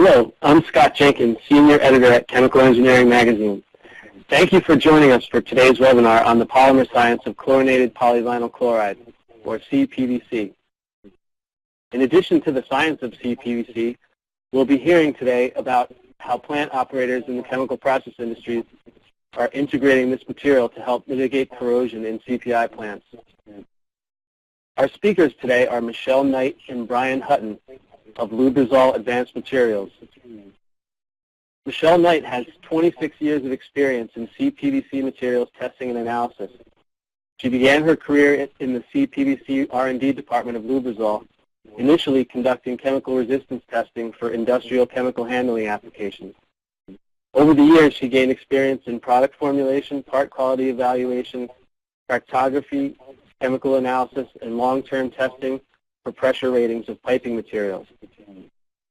Hello, I'm Scott Jenkins, Senior Editor at Chemical Engineering Magazine. Thank you for joining us for today's webinar on the polymer science of chlorinated polyvinyl chloride, or CPVC. In addition to the science of CPVC, we'll be hearing today about how plant operators in the chemical process industries are integrating this material to help mitigate corrosion in CPI plants. Our speakers today are Michelle Knight and Brian Hutton of Lubrizol Advanced Materials. Michelle Knight has 26 years of experience in CPVC materials testing and analysis. She began her career in the CPVC R&D department of Lubrizol, initially conducting chemical resistance testing for industrial chemical handling applications. Over the years, she gained experience in product formulation, part quality evaluation, tractography, chemical analysis, and long-term testing for pressure ratings of piping materials.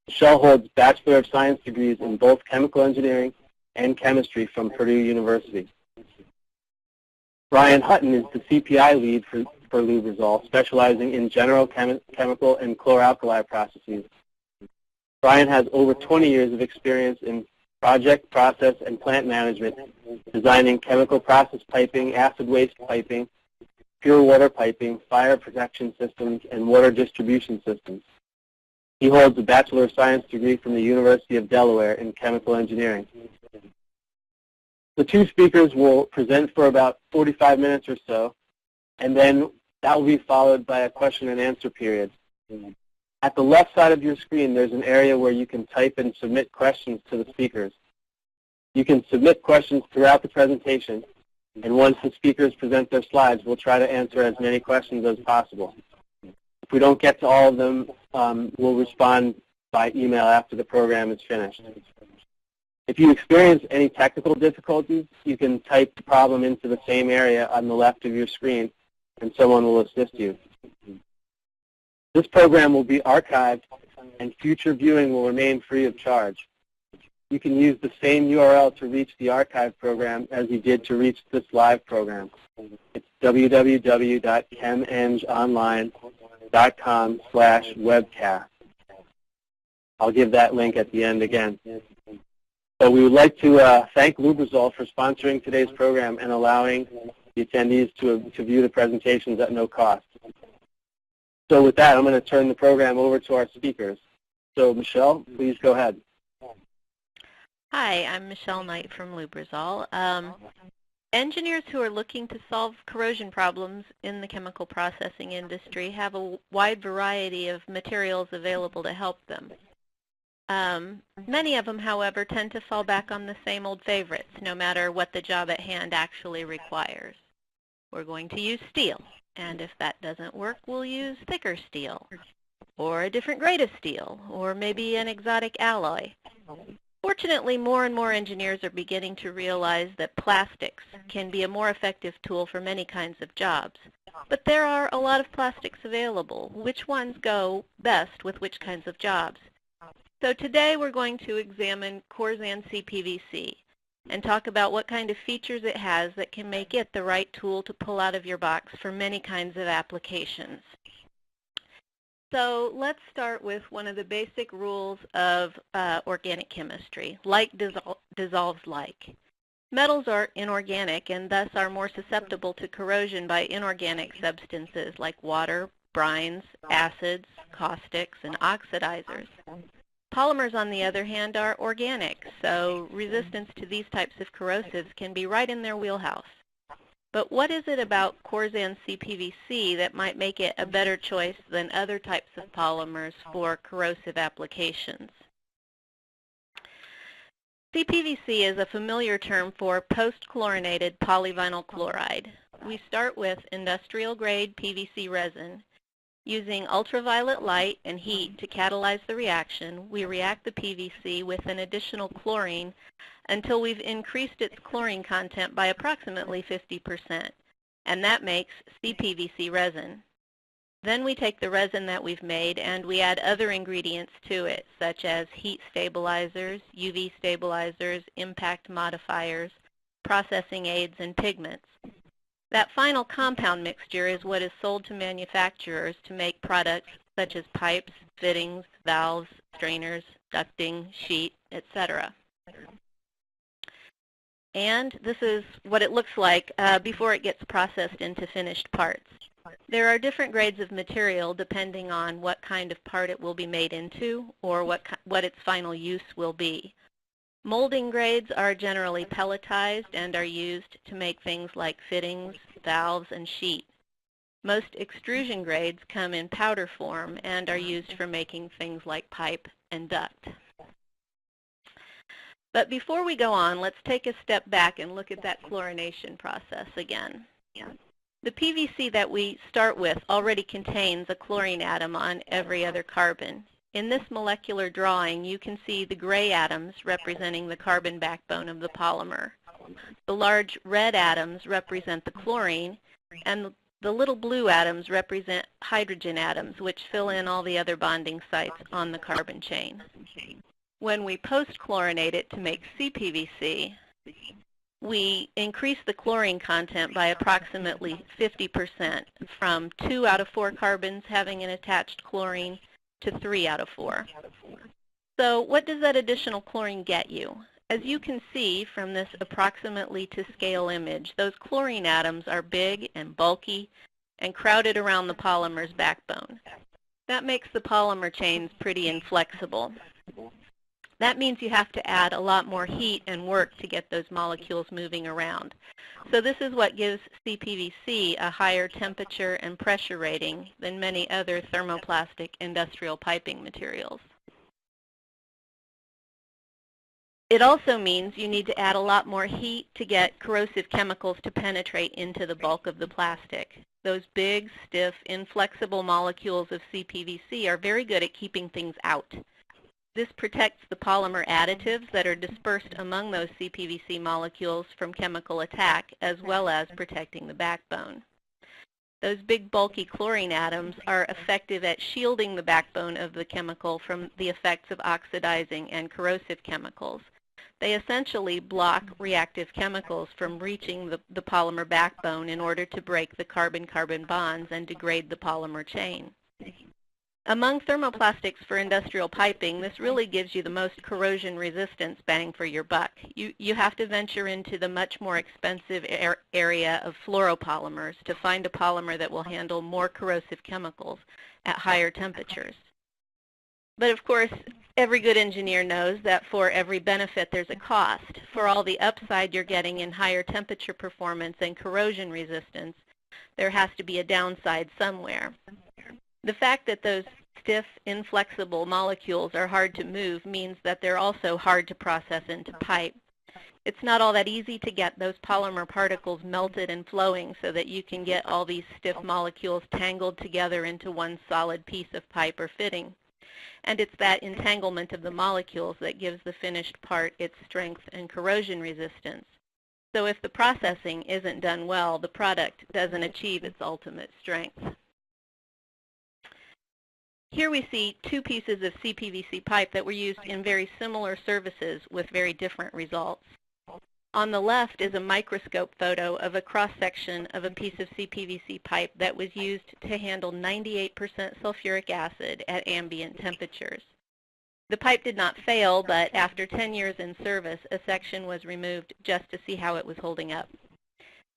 Michelle holds Bachelor of Science degrees in both chemical engineering and chemistry from Purdue University. Brian Hutton is the CPI lead for Lubrizol, specializing in general chemical and chlor-alkali processes. Brian has over 20 years of experience in project, process, and plant management, designing chemical process piping, acid waste piping, pure water piping, fire protection systems, and water distribution systems. He holds a Bachelor of Science degree from the University of Delaware in chemical engineering. The two speakers will present for about 45 minutes or so, and then that will be followed by a question and answer period. At the left side of your screen, there's an area where you can type and submit questions to the speakers. You can submit questions throughout the presentation, and once the speakers present their slides, we'll try to answer as many questions as possible. If we don't get to all of them, we'll respond by email after the program is finished. If you experience any technical difficulties, you can type the problem into the same area on the left of your screen, and someone will assist you. This program will be archived, and future viewing will remain free of charge. You can use the same URL to reach the archive program as you did to reach this live program. It's www.chemengonline.com/webcast. I'll give that link at the end again. So we would like to thank Lubrizol for sponsoring today's program and allowing the attendees to view the presentations at no cost. So with that, I'm going to turn the program over to our speakers. So Michelle, please go ahead. Hi, I'm Michelle Knight from Lubrizol. Engineers who are looking to solve corrosion problems in the chemical processing industry have a wide variety of materials available to help them. Many of them, however, tend to fall back on the same old favorites, no matter what the job at hand actually requires. We're going to use steel, and if that doesn't work, we'll use thicker steel, or a different grade of steel, or maybe an exotic alloy. Fortunately, more and more engineers are beginning to realize that plastics can be a more effective tool for many kinds of jobs. But there are a lot of plastics available. Which ones go best with which kinds of jobs? So today we're going to examine Corsan CPVC and talk about what kind of features it has that can make it the right tool to pull out of your box for many kinds of applications. So let's start with one of the basic rules of organic chemistry. Like dissolves like. Metals are inorganic and thus are more susceptible to corrosion by inorganic substances like water, brines, acids, caustics, and oxidizers. Polymers, on the other hand, are organic, so resistance to these types of corrosives can be right in their wheelhouse. But what is it about Corsan CPVC that might make it a better choice than other types of polymers for corrosive applications? CPVC is a familiar term for post-chlorinated polyvinyl chloride. We start with industrial-grade PVC resin. Using ultraviolet light and heat to catalyze the reaction, we react the PVC with an additional chlorine until we've increased its chlorine content by approximately 50%, and that makes CPVC resin. Then we take the resin that we've made and we add other ingredients to it, such as heat stabilizers, UV stabilizers, impact modifiers, processing aids, and pigments. That final compound mixture is what is sold to manufacturers to make products such as pipes, fittings, valves, strainers, ducting, sheet, etc. And this is what it looks like before it gets processed into finished parts. There are different grades of material depending on what kind of part it will be made into or what its final use will be. Molding grades are generally pelletized and are used to make things like fittings, valves, and sheet. Most extrusion grades come in powder form and are used for making things like pipe and duct. But before we go on, let's take a step back and look at that chlorination process again. The PVC that we start with already contains a chlorine atom on every other carbon. In this molecular drawing, you can see the gray atoms representing the carbon backbone of the polymer. The large red atoms represent the chlorine, and the little blue atoms represent hydrogen atoms, which fill in all the other bonding sites on the carbon chain. When we post-chlorinate it to make CPVC, we increase the chlorine content by approximately 50%, from 2 out of 4 carbons having an attached chlorine to 3 out of 4. So what does that additional chlorine get you? As you can see from this approximately to scale image, those chlorine atoms are big and bulky and crowded around the polymer's backbone. That makes the polymer chains pretty inflexible. That means you have to add a lot more heat and work to get those molecules moving around. So this is what gives CPVC a higher temperature and pressure rating than many other thermoplastic industrial piping materials. It also means you need to add a lot more heat to get corrosive chemicals to penetrate into the bulk of the plastic. Those big, stiff, inflexible molecules of CPVC are very good at keeping things out. This protects the polymer additives that are dispersed among those CPVC molecules from chemical attack, as well as protecting the backbone. Those big bulky chlorine atoms are effective at shielding the backbone of the chemical from the effects of oxidizing and corrosive chemicals. They essentially block reactive chemicals from reaching the polymer backbone in order to break the carbon-carbon bonds and degrade the polymer chain. Among thermoplastics for industrial piping, this really gives you the most corrosion resistance bang for your buck. You have to venture into the much more expensive area of fluoropolymers to find a polymer that will handle more corrosive chemicals at higher temperatures. But of course, every good engineer knows that for every benefit there's a cost. For all the upside you're getting in higher temperature performance and corrosion resistance, there has to be a downside somewhere. The fact that those stiff, inflexible molecules are hard to move means that they're also hard to process into pipe. It's not all that easy to get those polymer particles melted and flowing so that you can get all these stiff molecules tangled together into one solid piece of pipe or fitting. And it's that entanglement of the molecules that gives the finished part its strength and corrosion resistance. So if the processing isn't done well, the product doesn't achieve its ultimate strength. Here we see 2 pieces of CPVC pipe that were used in very similar services with very different results. On the left is a microscope photo of a cross-section of a piece of CPVC pipe that was used to handle 98% sulfuric acid at ambient temperatures. The pipe did not fail, but after 10 years in service, a section was removed just to see how it was holding up.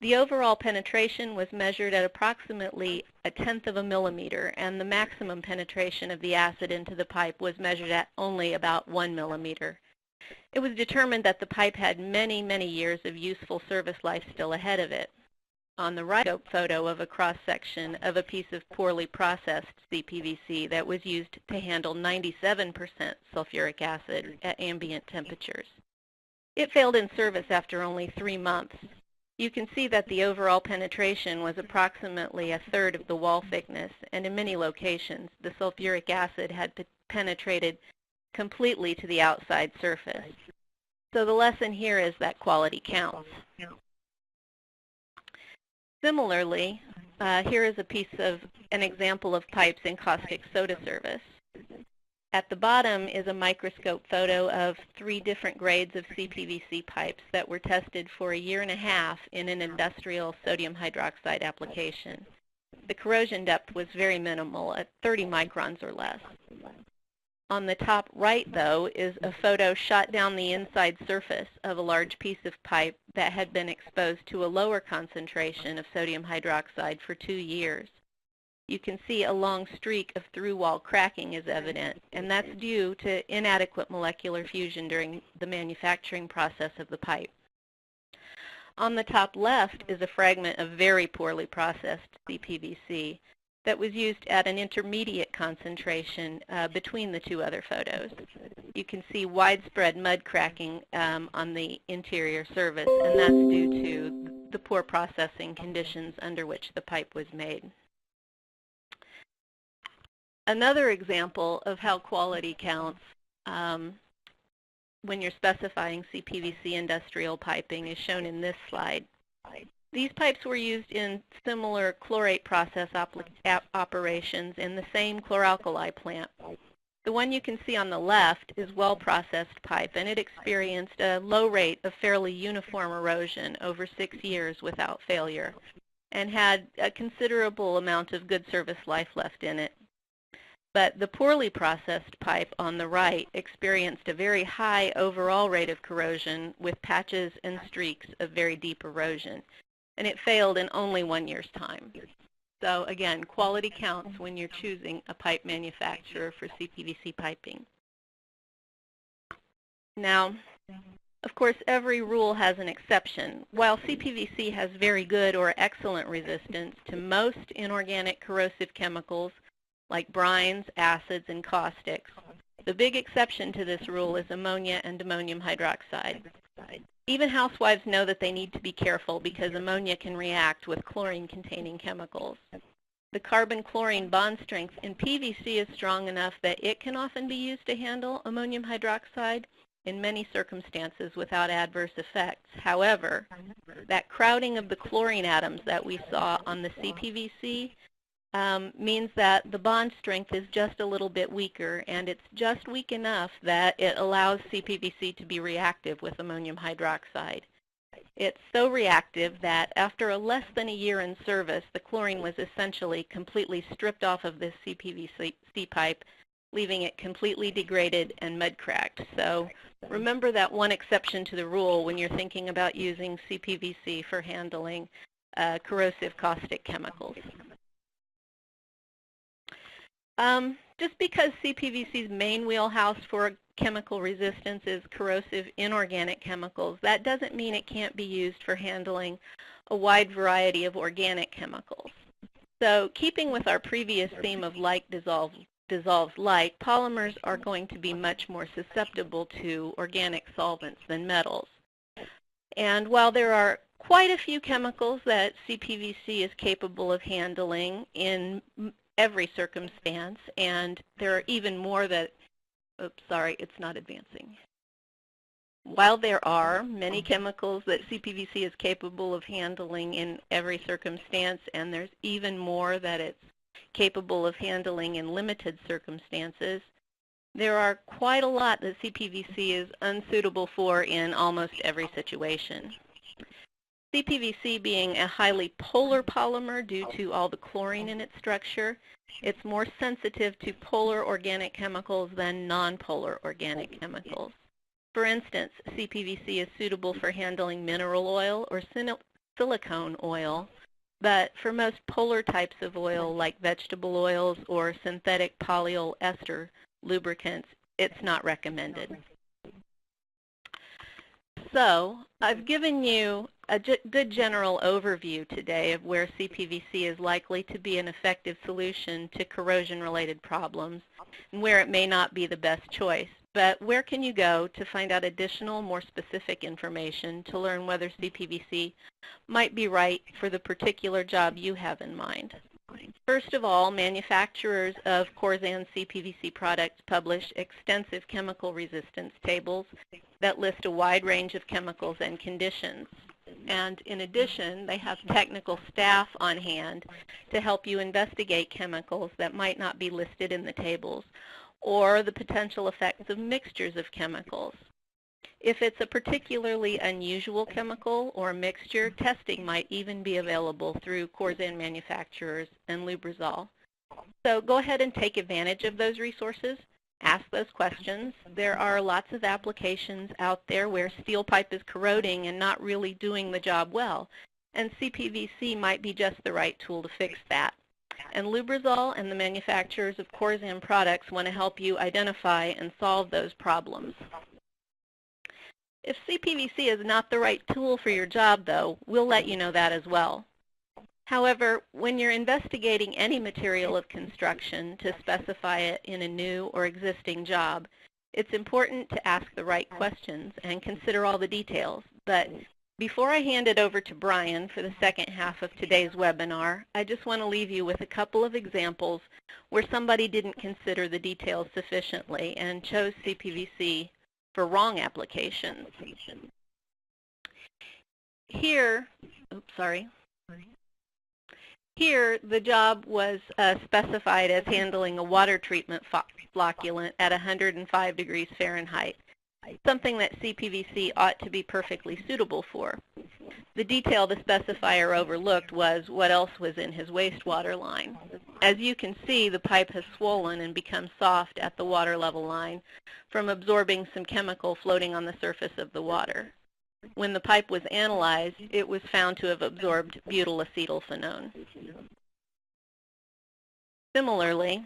The overall penetration was measured at approximately 1/10 of a millimeter, and the maximum penetration of the acid into the pipe was measured at only about 1 millimeter. It was determined that the pipe had many, many years of useful service life still ahead of it. On the right, a photo of a cross-section of a piece of poorly processed CPVC that was used to handle 97% sulfuric acid at ambient temperatures. It failed in service after only 3 months. You can see that the overall penetration was approximately 1/3 of the wall thickness, and in many locations, the sulfuric acid had penetrated completely to the outside surface. So the lesson here is that quality counts. Similarly, here is an example of pipes in caustic soda service. At the bottom is a microscope photo of 3 different grades of CPVC pipes that were tested for 1.5 years in an industrial sodium hydroxide application. The corrosion depth was very minimal, at 30 microns or less. On the top right, though, is a photo shot down the inside surface of a large piece of pipe that had been exposed to a lower concentration of sodium hydroxide for 2 years. You can see a long streak of through-wall cracking is evident, and that's due to inadequate molecular fusion during the manufacturing process of the pipe. On the top left is a fragment of very poorly processed CPVC that was used at an intermediate concentration between the two other photos. You can see widespread mud cracking on the interior surface, and that's due to the poor processing conditions under which the pipe was made. Another example of how quality counts when you're specifying CPVC industrial piping is shown in this slide. These pipes were used in similar chlorate process operations in the same chlor-alkali plant. The one you can see on the left is well-processed pipe, and it experienced a low rate of fairly uniform erosion over 6 years without failure, and had a considerable amount of good service life left in it. But the poorly processed pipe on the right experienced a very high overall rate of corrosion with patches and streaks of very deep erosion, and it failed in only 1 year's time. So again, quality counts when you're choosing a pipe manufacturer for CPVC piping. Now, of course, every rule has an exception. While CPVC has very good or excellent resistance to most inorganic corrosive chemicals like brines, acids, and caustics, the big exception to this rule is ammonia and ammonium hydroxide. Even housewives know that they need to be careful because ammonia can react with chlorine-containing chemicals. The carbon-chlorine bond strength in PVC is strong enough that it can often be used to handle ammonium hydroxide in many circumstances without adverse effects. However, that crowding of the chlorine atoms that we saw on the CPVC means that the bond strength is just a little bit weaker, and it's just weak enough that it allows CPVC to be reactive with ammonium hydroxide. It's so reactive that after less than a year in service, the chlorine was essentially completely stripped off of this CPVC pipe, leaving it completely degraded and mud cracked. So remember that one exception to the rule when you're thinking about using CPVC for handling corrosive caustic chemicals. Just because CPVC's main wheelhouse for chemical resistance is corrosive inorganic chemicals, that doesn't mean it can't be used for handling a wide variety of organic chemicals. So keeping with our previous theme of like dissolves like, polymers are going to be much more susceptible to organic solvents than metals. And while there are quite a few chemicals that CPVC is capable of handling in every circumstance, and there are even more that, oops, sorry, it's not advancing. While there are many chemicals that CPVC is capable of handling in every circumstance, and there's even more that it's capable of handling in limited circumstances, there are quite a lot that CPVC is unsuitable for in almost every situation. CPVC being a highly polar polymer due to all the chlorine in its structure, it's more sensitive to polar organic chemicals than nonpolar organic chemicals. For instance, CPVC is suitable for handling mineral oil or silicone oil, but for most polar types of oil like vegetable oils or synthetic polyol ester lubricants, it's not recommended. So I've given you a good general overview today of where CPVC is likely to be an effective solution to corrosion-related problems and where it may not be the best choice. But where can you go to find out additional, more specific information to learn whether CPVC might be right for the particular job you have in mind? First of all, manufacturers of Corzan CPVC products publish extensive chemical resistance tables that list a wide range of chemicals and conditions. And in addition, they have technical staff on hand to help you investigate chemicals that might not be listed in the tables, or the potential effects of mixtures of chemicals. If it's a particularly unusual chemical or mixture, testing might even be available through Corzan manufacturers and Lubrizol. So go ahead and take advantage of those resources. Ask those questions. There are lots of applications out there where steel pipe is corroding and not really doing the job well, and CPVC might be just the right tool to fix that. And Lubrizol and the manufacturers of Corzan products want to help you identify and solve those problems. If CPVC is not the right tool for your job, though, we'll let you know that as well. However, when you're investigating any material of construction to specify it in a new or existing job, it's important to ask the right questions and consider all the details. But before I hand it over to Brian for the second half of today's webinar, I just want to leave you with a couple of examples where somebody didn't consider the details sufficiently and chose CPVC for wrong applications. Here, Here, the job was specified as handling a water treatment flocculant at 105 degrees Fahrenheit, something that CPVC ought to be perfectly suitable for. The detail the specifier overlooked was what else was in his wastewater line. As you can see, the pipe has swollen and become soft at the water level line from absorbing some chemical floating on the surface of the water. When the pipe was analyzed, it was found to have absorbed butyl acetylphenone. Similarly,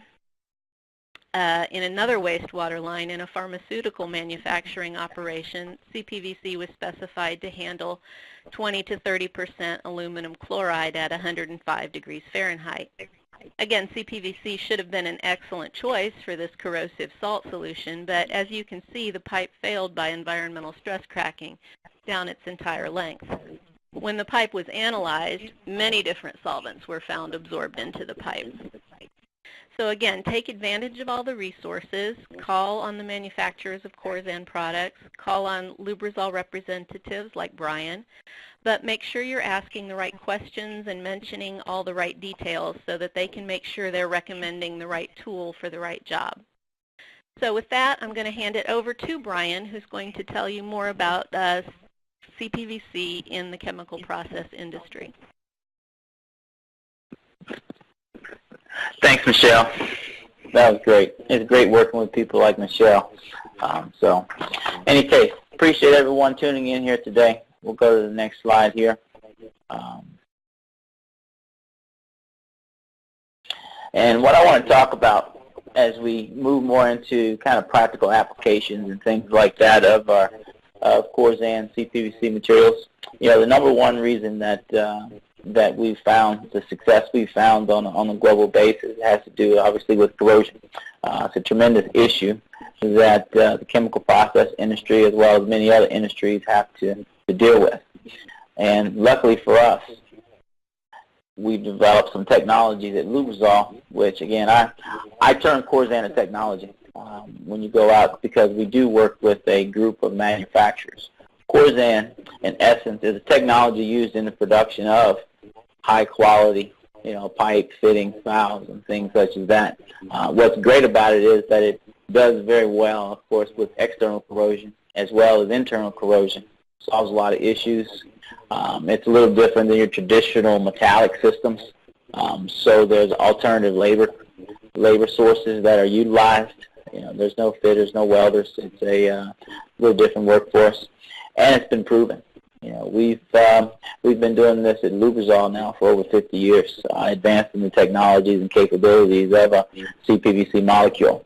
in another wastewater line in a pharmaceutical manufacturing operation, CPVC was specified to handle 20 to 30% aluminum chloride at 105 degrees Fahrenheit. Again, CPVC should have been an excellent choice for this corrosive salt solution, but as you can see, the pipe failed by environmental stress cracking down its entire length. When the pipe was analyzed, many different solvents were found absorbed into the pipe. So again, take advantage of all the resources, call on the manufacturers of Corzan products, call on Lubrizol representatives like Brian, but make sure you're asking the right questions and mentioning all the right details so that they can make sure they're recommending the right tool for the right job. So with that, I'm going to hand it over to Brian, who's going to tell you more about CPVC in the chemical process industry. Thanks, Michelle. That was great. It's great working with people like Michelle. So, in any case, appreciate everyone tuning in here today. We'll go to the next slide here. And what I want to talk about as we move more into kind of practical applications and things like that of our Corzan CPVC materials. You know, the number one reason that that we've found, the success we've found on a global basis has to do obviously with corrosion. It's a tremendous issue that the chemical process industry as well as many other industries have to deal with. And luckily for us, we've developed some technologies at Lubrizol, which again, I term Corzan a technology when you go out, because we do work with a group of manufacturers. Corzan, in essence, is a technology used in the production of high quality, pipe, fittings, valves, and things such as that. What's great about it is that it does very well, of course, with external corrosion as well as internal corrosion. Solves a lot of issues. It's a little different than your traditional metallic systems. So there's alternative labor sources that are utilized. There's no fitters, no welders. It's a little different workforce, and it's been proven. We've been doing this at Lubrizol now for over 50 years, advancing the technologies and capabilities of a CPVC molecule.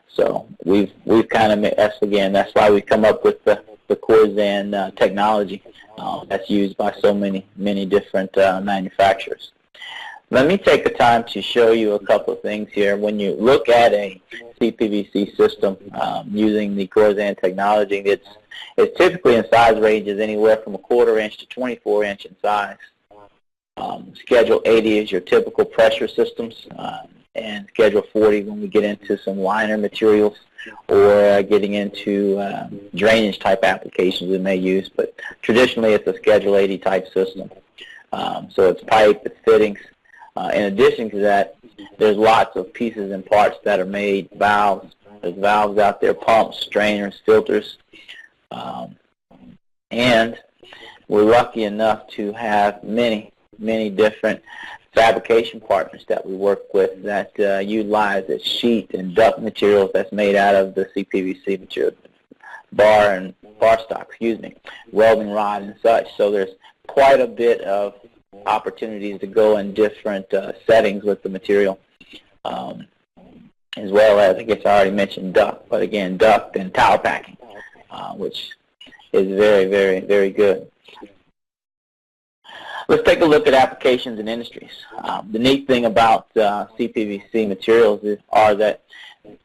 So we've kind of, that's why we come up with the Corzan technology that's used by so many different manufacturers. Let me take the time to show you a couple of things here. When you look at a CPVC system using the Corzan technology, it's typically in size ranges anywhere from 1/4 inch to 24 inch in size. Schedule 80 is your typical pressure systems, and Schedule 40 when we get into some liner materials or getting into drainage type applications we may use. But traditionally it's a Schedule 80 type system. So it's pipe, it's fittings. In addition to that, there's lots of pieces and parts that are made, valves. There's valves out there, pumps, strainers, filters. And we're lucky enough to have many different fabrication partners that we work with that utilize the sheet and duct materials that's made out of the CPVC material, bar stock, welding rod and such. So there's quite a bit of opportunities to go in different settings with the material, as well as, I guess I already mentioned duct, but again, duct and towel packing, which is very, very, very good. Let's take a look at applications in industries. The neat thing about CPVC materials are that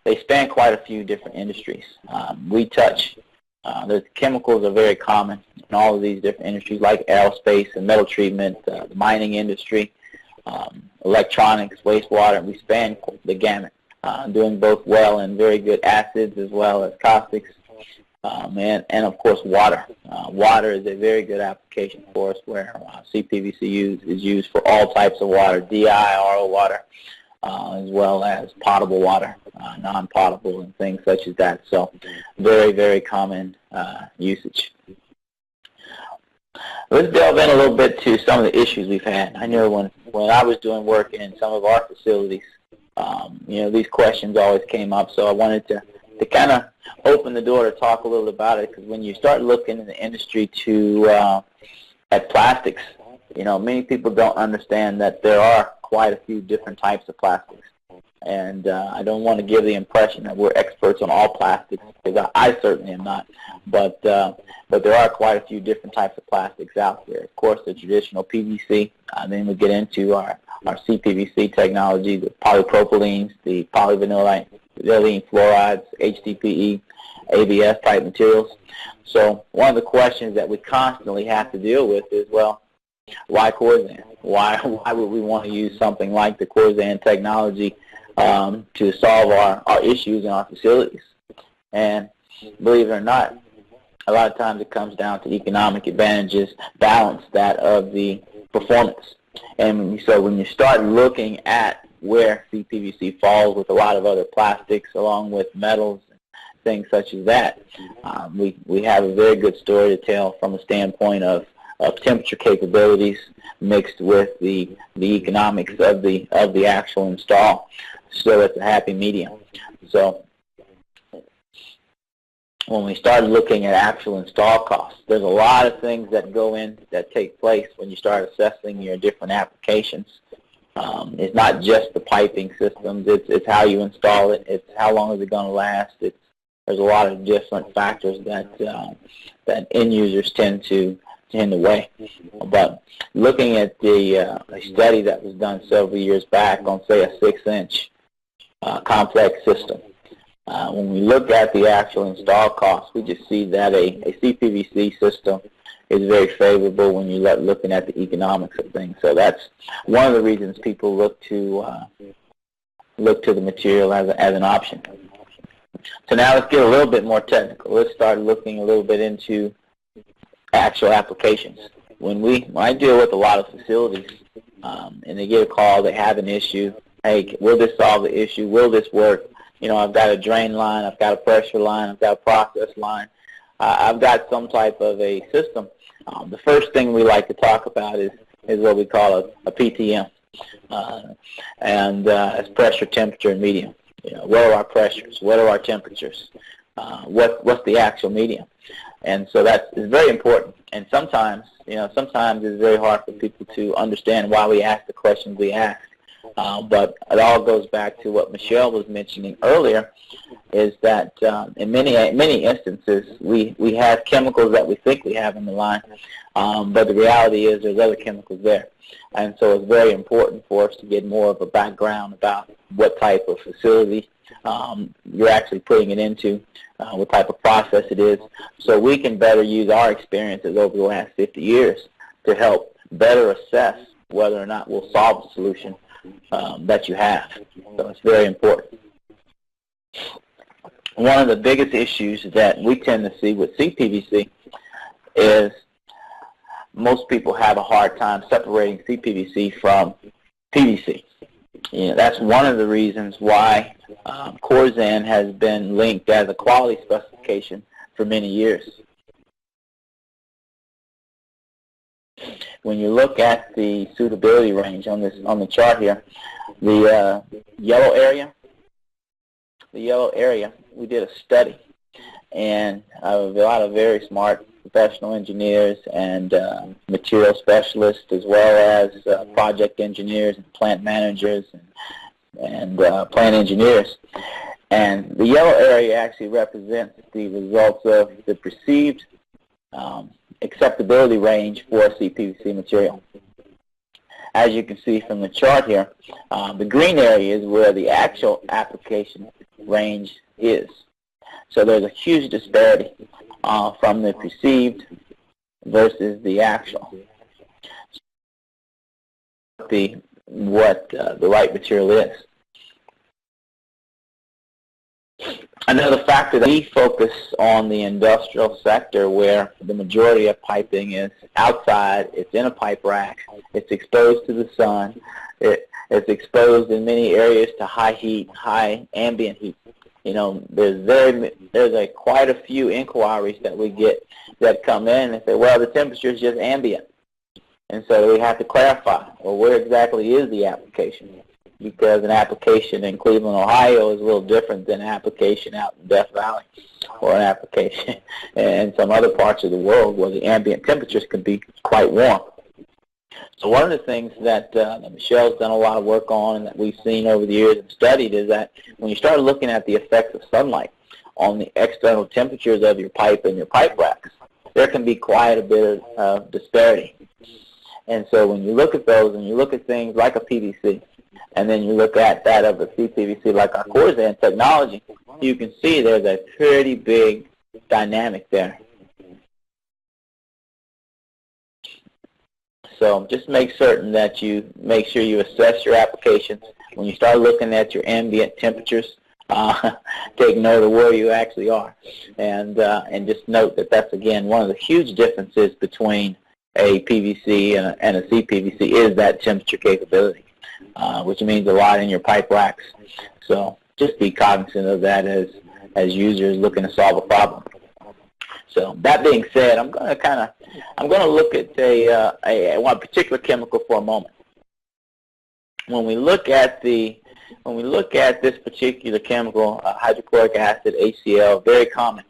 they span quite a few different industries. The chemicals are very common in all of these different industries, like aerospace and metal treatment, the mining industry, electronics, wastewater, and we span the gamut, doing both well in very good acids as well as caustics, and of course water. Water is a very good application for us, where CPVC is used for all types of water, DI, RO water, as well as potable water, non-potable, and things such as that. So very, very common usage. Let's delve in a little bit to some of the issues we've had. I know when I was doing work in some of our facilities, these questions always came up, so I wanted to kind of open the door to talk a little about it, because when you start looking in the industry at plastics, many people don't understand that there are quite a few different types of plastics. And I don't want to give the impression that we're experts on all plastics, because I certainly am not. But there are quite a few different types of plastics out there. Of course, the traditional PVC. Then we get into our CPVC technology, the polypropylenes, the polyvinyl fluorides, HDPE, ABS type materials. So one of the questions that we constantly have to deal with is, well, why Corzan? Why would we want to use something like the Corzan technology to solve our issues in our facilities? And believe it or not, a lot of times it comes down to economic advantages, balance that of the performance. And so when you start looking at where CPVC falls with a lot of other plastics, along with metals, things such as that, we have a very good story to tell from a standpoint of temperature capabilities mixed with the economics of the actual install. So it's a happy medium. So when we start looking at actual install costs, there's a lot of things that go in that take place when you start assessing your different applications. It's not just the piping systems, it's how you install it, it's how long is it going to last. There's a lot of different factors that end users tend to weigh. But looking at a study that was done several years back on, say, a 6-inch complex system, when we look at the actual install costs, we just see that a CPVC system is very favorable when you're looking at the economics of things. So that's one of the reasons people look to the material as an option. So now let's get a little bit more technical. Let's start looking a little bit into actual applications. When I deal with a lot of facilities, and they get a call, they have an issue. Hey, will this solve the issue? Will this work? I've got a drain line, I've got a pressure line, I've got a process line. I've got some type of a system. The first thing we like to talk about is what we call a PTM, and it's pressure, temperature, and medium. What are our pressures? What are our temperatures? What's the actual medium? And so that is very important. And sometimes it's very hard for people to understand why we ask the questions we ask. But it all goes back to what Michelle was mentioning earlier, is that in many instances we have chemicals that we think we have in the line, but the reality is there's other chemicals there. And so it's very important for us to get more of a background about what type of facility you're actually putting it into, what type of process it is, so we can better use our experiences over the last 50 years to help better assess whether or not we'll solve the solution that you have. So it's very important. One of the biggest issues that we tend to see with CPVC is most people have a hard time separating CPVC from PVC. That's one of the reasons why Corzan has been linked as a quality specification for many years. when you look at the suitability range on the chart here, the yellow area, we did a study, and a lot of very smart professional engineers and material specialists, as well as project engineers and plant managers and plant engineers. And the yellow area actually represents the results of the perceived acceptability range for CPVC material. As you can see from the chart here, the green area is where the actual application range is. So there's a huge disparity from the perceived versus the actual. What the right material is. Another factor that we focus on the industrial sector, where the majority of piping is outside, it's in a pipe rack, it's exposed to the sun, it's exposed in many areas to high heat, high ambient heat. You know, there's quite a few inquiries that we get that come in and say, well, the temperature is just ambient. And so we have to clarify, well, where exactly is the application? Because an application in Cleveland, Ohio is a little different than an application out in Death Valley, or an application in some other parts of the world where the ambient temperatures can be quite warm. So one of the things that Michelle's done a lot of work on, and that we've seen over the years and studied, is that when you start looking at the effects of sunlight on the external temperatures of your pipe and your pipe racks, there can be quite a bit of disparity. And so when you look at those, and you look at things like a PVC, and then you look at that of a CPVC like our corrosion technology, you can see there's a pretty big dynamic there. So just make certain that you make sure you assess your applications. When you start looking at your ambient temperatures, take note of where you actually are. And just note that that's, again, one of the huge differences between a PVC and a CPVC is that temperature capability, which means a lot in your pipe racks. So just be cognizant of that as users looking to solve a problem. So that being said, I'm going to look at one particular chemical for a moment. When we look at this particular chemical, hydrochloric acid, HCl, very common.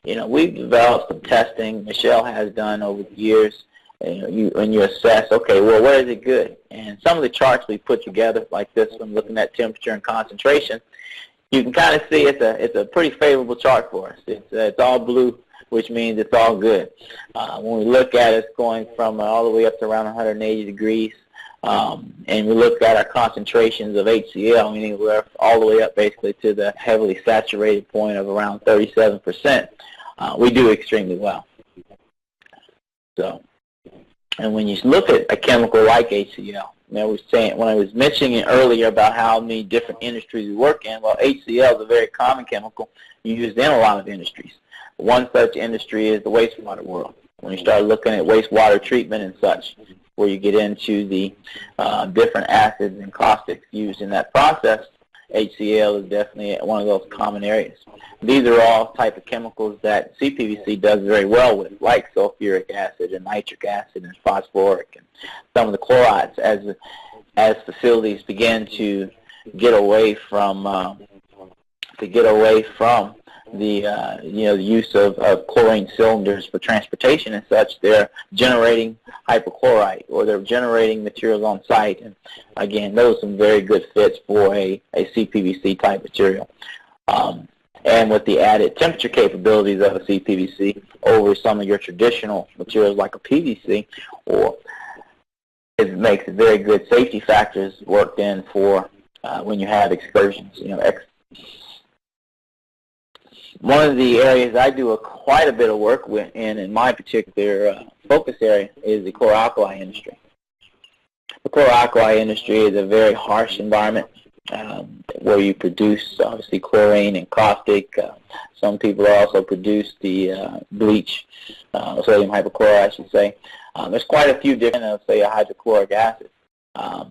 You know, we've developed some testing, Michelle has done over the years, and you assess, okay, well, where is it good? And some of the charts we put together, like this one, looking at temperature and concentration, you can kind of see it's a pretty favorable chart for us. It's all blue, which means it's all good. When we look at it, it's going from all the way up to around 180 degrees. And we look at our concentrations of HCl, meaning we're all the way up basically to the heavily saturated point of around 37%. We do extremely well. So, and when you look at a chemical like HCl, when I was mentioning earlier about how many different industries we work in, well, HCl is a very common chemical used in a lot of industries. One such industry is the wastewater world. When you start looking at wastewater treatment and such, where you get into the different acids and caustics used in that process, HCl is definitely one of those common areas. These are all type of chemicals that CPVC does very well with, like sulfuric acid and nitric acid and phosphoric and some of the chlorides. As facilities begin to get away from the use of chlorine cylinders for transportation and such, they're generating hypochlorite, or they're generating materials on site. And again, those are some very good fits for a CPVC type material. And with the added temperature capabilities of a CPVC over some of your traditional materials like a PVC, or it makes very good safety factors worked in for when you have excursions. One of the areas I do quite a bit of work with in my particular focus area is the chlor-alkali industry. The chlor-alkali industry is a very harsh environment where you produce, obviously, chlorine and caustic. Some people also produce the bleach, sodium hypochlorite, I should say. There's quite a few different, say, a hydrochloric acid.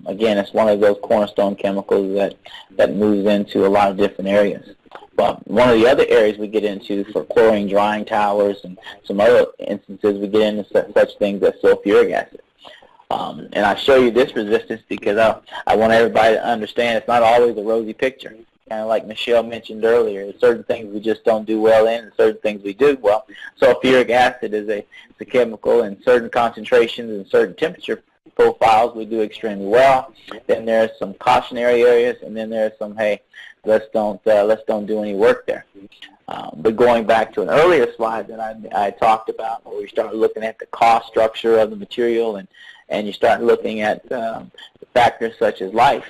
Again, it's one of those cornerstone chemicals that moves into a lot of different areas. But one of the other areas we get into for chlorine drying towers and some other instances, we get into such things as sulfuric acid. And I show you this resistance because I want everybody to understand it's not always a rosy picture. Kind of like Michelle mentioned earlier, there's certain things we just don't do well in and certain things we do well. Sulfuric acid is a chemical in certain concentrations and certain temperature profiles we do extremely well. Then there's some cautionary areas, and then there's some, hey, let's don't do any work there. But going back to an earlier slide that I talked about, where we start looking at the cost structure of the material, and you start looking at factors such as life.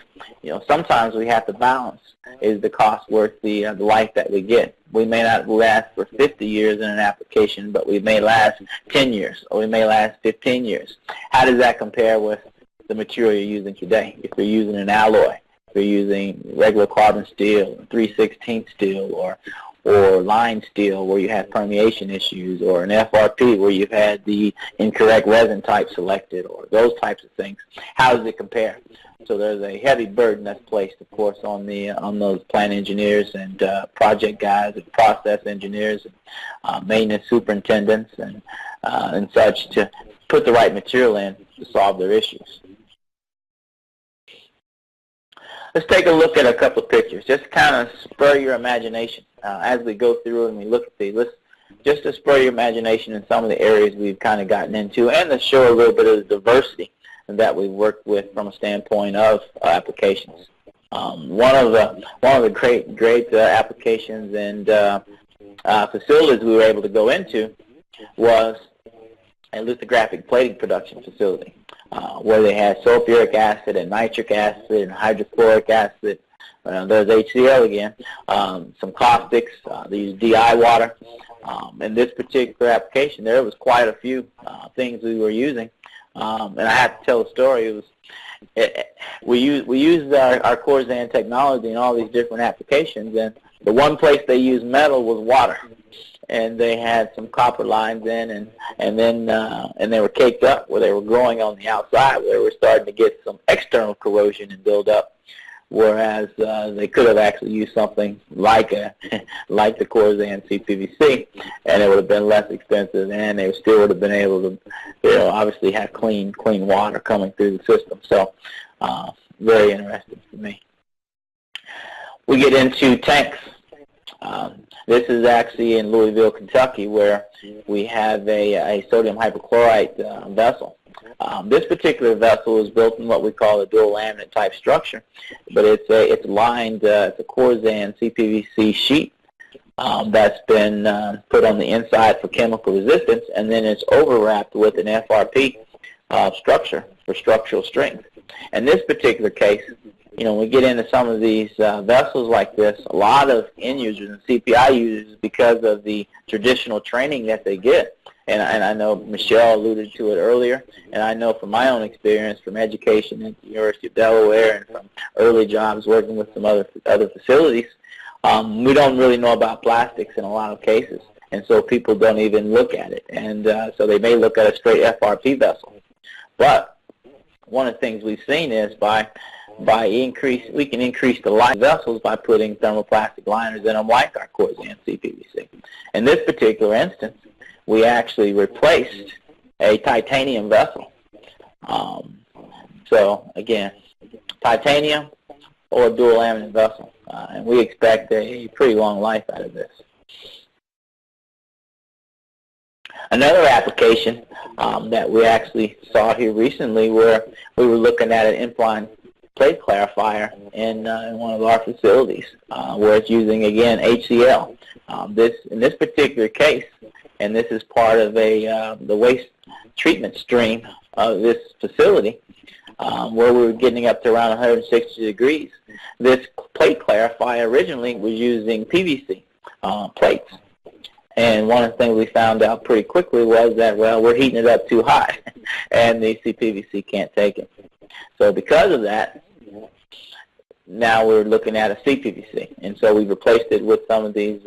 Sometimes we have to balance. Is the cost worth the life that we get? We may not last for 50 years in an application, but we may last 10 years, or we may last 15 years. How does that compare with the material you're using today? If you're using an alloy, if you're using regular carbon steel, 3/16 steel, or line steel where you have permeation issues, or an FRP where you've had the incorrect resin type selected, or those types of things, how does it compare? So there's a heavy burden that's placed, of course, on those plant engineers and project guys and process engineers and maintenance superintendents and such to put the right material in to solve their issues. Let's take a look at a couple of pictures, just to kind of spur your imagination as we go through and we look at these. Just to spur your imagination in some of the areas we've kind of gotten into, and to show a little bit of the diversity that we've worked with from a standpoint of applications. One of the great applications and facilities we were able to go into was a lithographic plating production facility, where they had sulfuric acid and nitric acid and hydrochloric acid. There's HCl again, some caustics, they use DI water. In this particular application, there was quite a few things we were using. And I have to tell a story. We used our Corzan technology in all these different applications, and the one place they used metal was water. And they had some copper lines in, and they were caked up where they were growing on the outside, where they were starting to get some external corrosion and build up. Whereas they could have actually used something like the Corzan CPVC, and it would have been less expensive, and they still would have been able to, obviously have clean water coming through the system. So, very interesting for me. We get into tanks. This is actually in Louisville, Kentucky, where we have a sodium hypochlorite vessel. This particular vessel is built in what we call a dual laminate type structure, but it's lined, it's a Corzan CPVC sheet that's been put on the inside for chemical resistance, and then it's overwrapped with an FRP structure for structural strength. In this particular case, when we get into some of these vessels like this, a lot of end users and CPI users, because of the traditional training that they get, and I know Michelle alluded to it earlier, and I know from my own experience from education at the University of Delaware and from early jobs working with some other facilities, we don't really know about plastics in a lot of cases, and so people don't even look at it, and so they may look at a straight FRP vessel. But one of the things we've seen is we can increase the life of vessels by putting thermoplastic liners in them like our Corzan CPVC. In this particular instance, we actually replaced a titanium vessel. So again, titanium or a dual laminate vessel, and we expect a pretty long life out of this. Another application that we actually saw here recently, where we were looking at an implant plate clarifier in one of our facilities, where it's using, again, HCl. In this particular case, and this is part of the waste treatment stream of this facility, where we were getting up to around 160 degrees. This plate clarifier originally was using PVC plates. And one of the things we found out pretty quickly was that, well, we're heating it up too high, and the CPVC can't take it. So because of that, now we're looking at a CPVC. And so we replaced it with some of these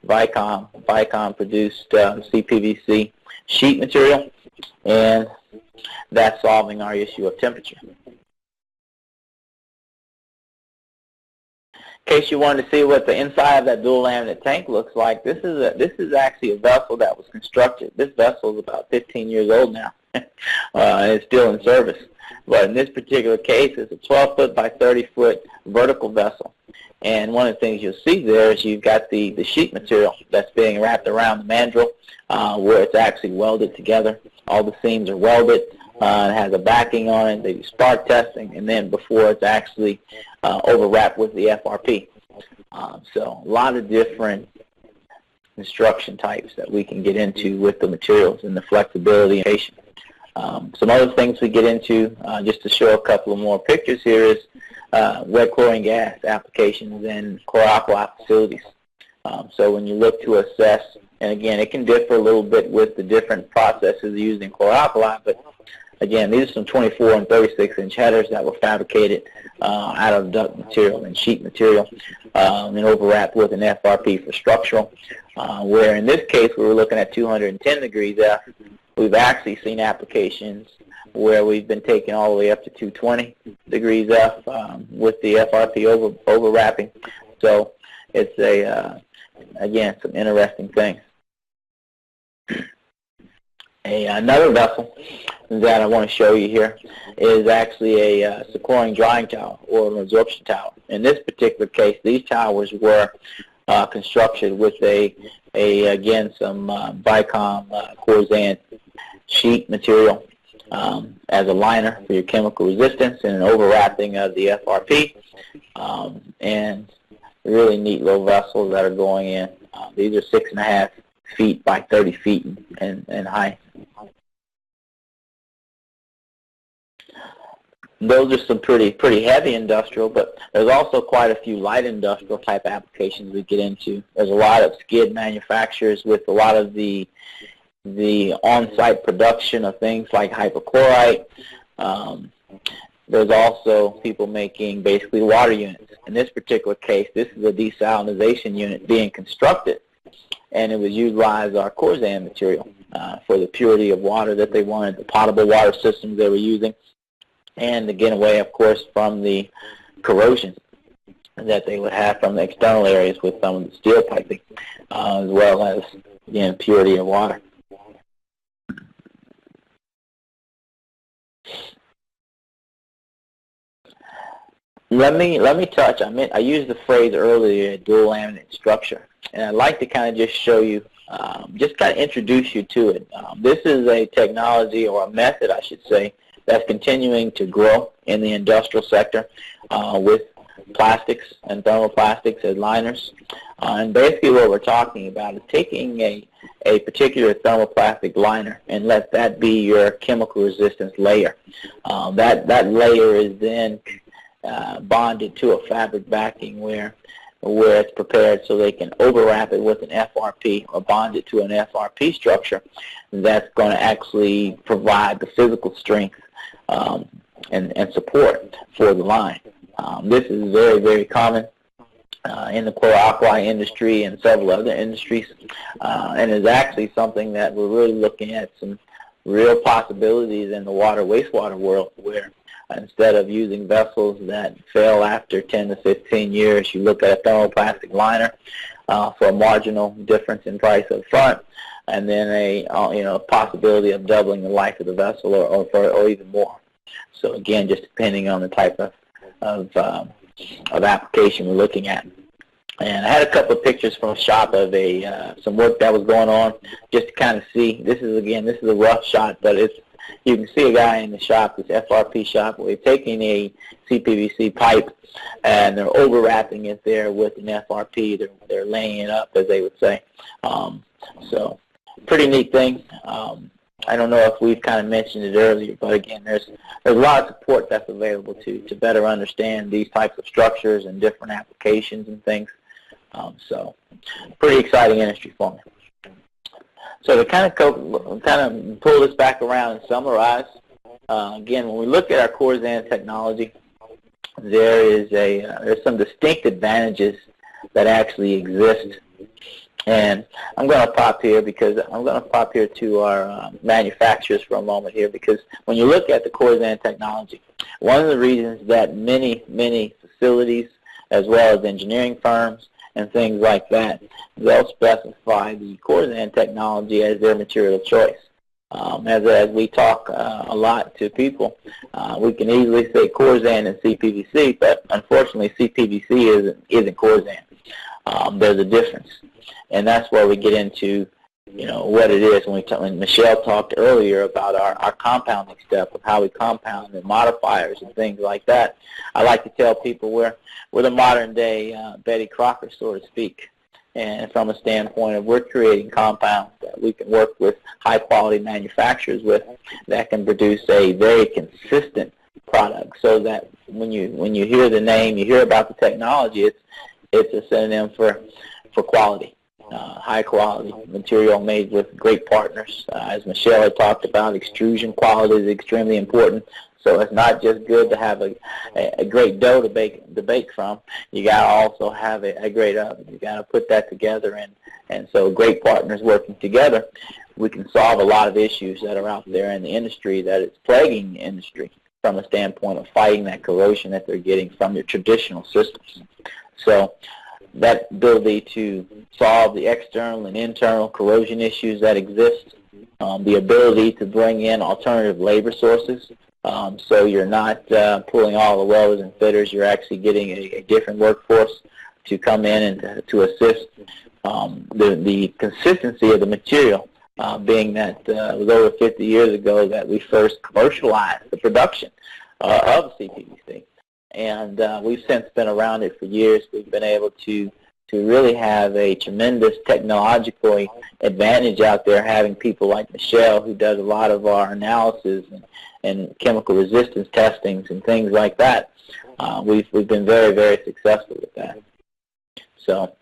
Vicon-produced CPVC sheet material, and that's solving our issue of temperature. In case you wanted to see what the inside of that dual laminate tank looks like, this is actually a vessel that was constructed. This vessel is about 15 years old now. it's still in service. But in this particular case, it's a 12-foot by 30-foot vertical vessel. And one of the things you'll see there is you've got the sheet material that's being wrapped around the mandrel where it's actually welded together. All the seams are welded. It has a backing on it. They do spark testing, and then before it's actually overwrapped with the FRP. So a lot of different construction types that we can get into with the materials and the flexibility and patience. Some other things we get into, just to show a couple of more pictures here, is wet chlorine gas applications in chlor-alkali facilities. So when you look to assess, and again, it can differ a little bit with the different processes used in chlor-alkali, but again, these are some 24 and 36-inch headers that were fabricated out of duct material and sheet material and overwrapped with an FRP for structural, where in this case we were looking at 210 degrees F. We've actually seen applications where we've been taking all the way up to 220 degrees F with the FRP overwrapping. So it's again, some interesting things. Another vessel that I want to show you here is actually a Sikoring drying tower or an absorption tower. In this particular case, these towers were constructed with again some Bicom Corzan sheet material as a liner for your chemical resistance and an overwrapping of the FRP, and really neat little vessels that are going in. These are 6.5 feet by 30 feet in height. Those are some pretty heavy industrial, but there's also quite a few light industrial type applications we get into. There's a lot of skid manufacturers with a lot of the on-site production of things like hypochlorite. There's also people making basically water units. In this particular case, this is a desalinization unit being constructed, and it would utilize our Corzan material for the purity of water that they wanted, the potable water systems they were using, and to get away, of course, from the corrosion that they would have from the external areas with some of the steel piping, as well as, again, purity of water. Let me touch. I used the phrase earlier, dual laminate structure, and I'd like to kind of just show you, just kind of introduce you to it. This is a technology, or a method, I should say, that's continuing to grow in the industrial sector with plastics and thermoplastics as liners. And basically what we're talking about is taking a particular thermoplastic liner and let that be your chemical resistance layer. That layer is then bonded to a fabric backing where it's prepared so they can overwrap it with an FRP or bond it to an FRP structure that's going to actually provide the physical strength and support for the line. This is very, very common in the chlor-alkali industry and several other industries, and is actually something that we're really looking at some real possibilities in the wastewater world, where instead of using vessels that fail after 10 to 15 years, you look at a thermoplastic liner for a marginal difference in price up front, and then a possibility of doubling the life of the vessel or even more. So again, just depending on the type of application we're looking at. And I had a couple of pictures from a shop of some work that was going on, just to kind of see. This is a rough shot, but you can see a guy in the shop, this FRP shop, where they're taking a CPVC pipe and they're overwrapping it there with an FRP. They're laying it up, as they would say. So pretty neat thing. I don't know if we've kind of mentioned it earlier, but again, there's a lot of support that's available to better understand these types of structures and different applications and things. So pretty exciting industry for me. So to kind of pull this back around and summarize, again, when we look at our Corzan technology, there's some distinct advantages that actually exist. And I'm going to pop here to our manufacturers for a moment here, because when you look at the Corzan technology, one of the reasons that many facilities, as well as engineering firms and things like that, they'll specify the Corzan technology as their material choice. As we talk a lot to people, we can easily say corrosion and CPVC, but unfortunately CPVC isn't corrosion. There's a difference, and that's where we get into what it is when Michelle talked earlier about our compounding step of how we compound and modifiers and things like that. I like to tell people we're the modern day Betty Crocker, so to speak. And from a standpoint of we're creating compounds that we can work with high-quality manufacturers with that can produce a very consistent product, so that when you hear the name, you hear about the technology, it's a synonym for quality, high-quality material made with great partners. As Michelle had talked about, extrusion quality is extremely important. So it's not just good to have a great dough to bake from. You got to also have a great oven. You got to put that together, and so great partners working together, we can solve a lot of issues that are out there in the industry that is plaguing the industry from a standpoint of fighting that corrosion that they're getting from your traditional systems. So that ability to solve the external and internal corrosion issues that exist, the ability to bring in alternative labor sources. So you're not pulling all the welders and fitters. You're actually getting a different workforce to come in and to assist. The consistency of the material, being that it was over 50 years ago that we first commercialized the production of CPVC. And we've since been around it for years. We've been able to really have a tremendous technological advantage out there, having people like Michelle, who does a lot of our analysis and chemical resistance testings and things like that. We've been very, very successful with that. So,